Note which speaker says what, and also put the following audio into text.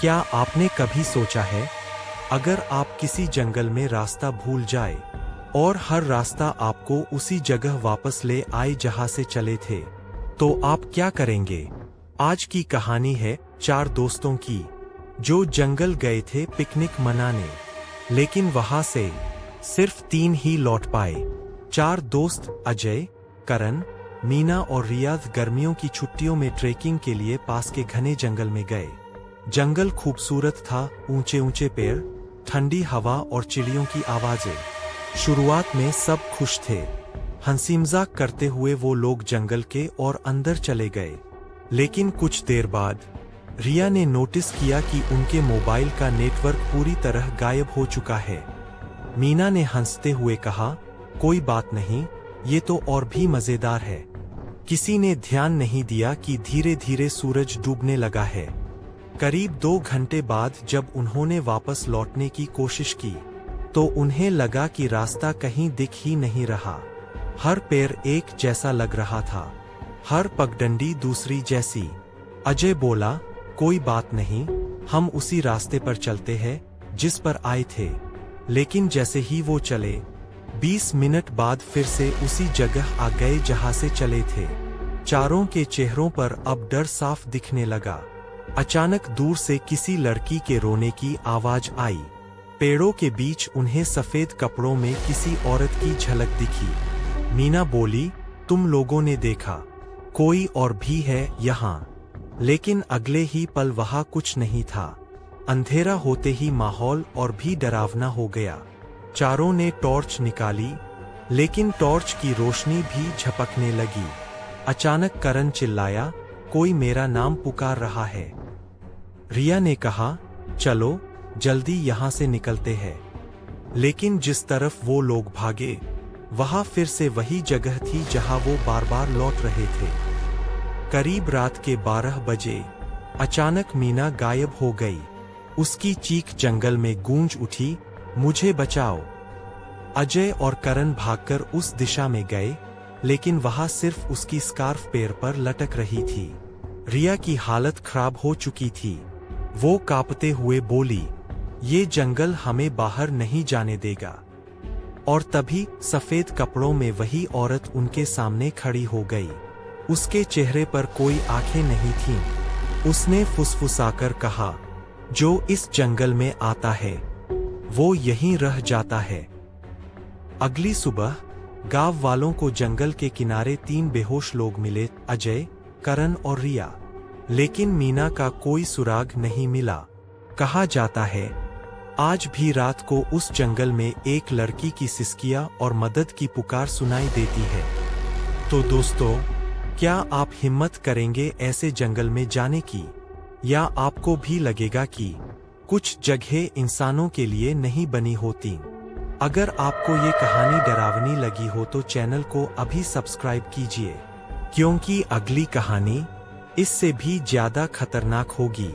Speaker 1: क्या आपने कभी सोचा है, अगर आप किसी जंगल में रास्ता भूल जाए और हर रास्ता आपको उसी जगह वापस ले आए जहां से चले थे, तो आप क्या करेंगे? आज की कहानी है 4 दोस्तों की, जो जंगल गए थे पिकनिक मनाने, लेकिन वहां से सिर्फ 3 ही लौट पाए। 4 दोस्त अजय, करण, मीना और रियाज गर्मियों की छुट्टियों में ट्रेकिंग के लिए पास के घने जंगल में गए। जंगल खूबसूरत था, ऊंचे ऊंचे पेड़, ठंडी हवा और चिड़ियों की आवाजें। शुरुआत में सब खुश थे। हंसी मजाक करते हुए वो लोग जंगल के और अंदर चले गए। लेकिन कुछ देर बाद रिया ने नोटिस किया कि उनके मोबाइल का नेटवर्क पूरी तरह गायब हो चुका है। मीना ने हंसते हुए कहा, कोई बात नहीं, ये तो और भी मजेदार है। किसी ने ध्यान नहीं दिया कि धीरे धीरे सूरज डूबने लगा है। करीब 2 घंटे बाद जब उन्होंने वापस लौटने की कोशिश की, तो उन्हें लगा कि रास्ता कहीं दिख ही नहीं रहा। हर पैर एक जैसा लग रहा था, हर पगडंडी दूसरी जैसी। अजय बोला, कोई बात नहीं, हम उसी रास्ते पर चलते हैं जिस पर आए थे। लेकिन जैसे ही वो चले, 20 मिनट बाद फिर से उसी जगह आ गए जहां से चले थे। चारों के चेहरों पर अब डर साफ दिखने लगा। अचानक दूर से किसी लड़की के रोने की आवाज आई। पेड़ों के बीच उन्हें सफेद कपड़ों में किसी औरत की झलक दिखी। मीना बोली, तुम लोगों ने देखा, कोई और भी है यहाँ। लेकिन अगले ही पल वहां कुछ नहीं था। अंधेरा होते ही माहौल और भी डरावना हो गया। चारों ने टॉर्च निकाली, लेकिन टॉर्च की रोशनी भी झपकने लगी। अचानक करण चिल्लाया, कोई मेरा नाम पुकार रहा है। रिया ने कहा, चलो जल्दी यहाँ से निकलते हैं। लेकिन जिस तरफ वो लोग भागे, वहां फिर से वही जगह थी जहां वो बार बार लौट रहे थे। करीब रात के 12 बजे अचानक मीना गायब हो गई। उसकी चीख जंगल में गूंज उठी, मुझे बचाओ। अजय और करण भागकर उस दिशा में गए, लेकिन वहां सिर्फ उसकी स्कार्फ पैर पर लटक रही थी। रिया की हालत खराब हो चुकी थी। वो कांपते हुए बोली, ये जंगल हमें बाहर नहीं जाने देगा। और तभी सफेद कपड़ों में वही औरत उनके सामने खड़ी हो गई। उसके चेहरे पर कोई आंखें नहीं थीं। उसने फुसफुसाकर कहा, जो इस जंगल में आता है वो यहीं रह जाता है। अगली सुबह गांव वालों को जंगल के किनारे 3 बेहोश लोग मिले, अजय, करण और रिया। लेकिन मीना का कोई सुराग नहीं मिला। कहा जाता है, आज भी रात को उस जंगल में एक लड़की की सिसकियां और मदद की पुकार सुनाई देती है। तो दोस्तों, क्या आप हिम्मत करेंगे ऐसे जंगल में जाने की? या आपको भी लगेगा कि कुछ जगहें इंसानों के लिए नहीं बनी होती? अगर आपको ये कहानी डरावनी लगी हो तो चैनल को अभी सब्सक्राइब कीजिए, क्योंकि अगली कहानी इससे भी ज्यादा खतरनाक होगी।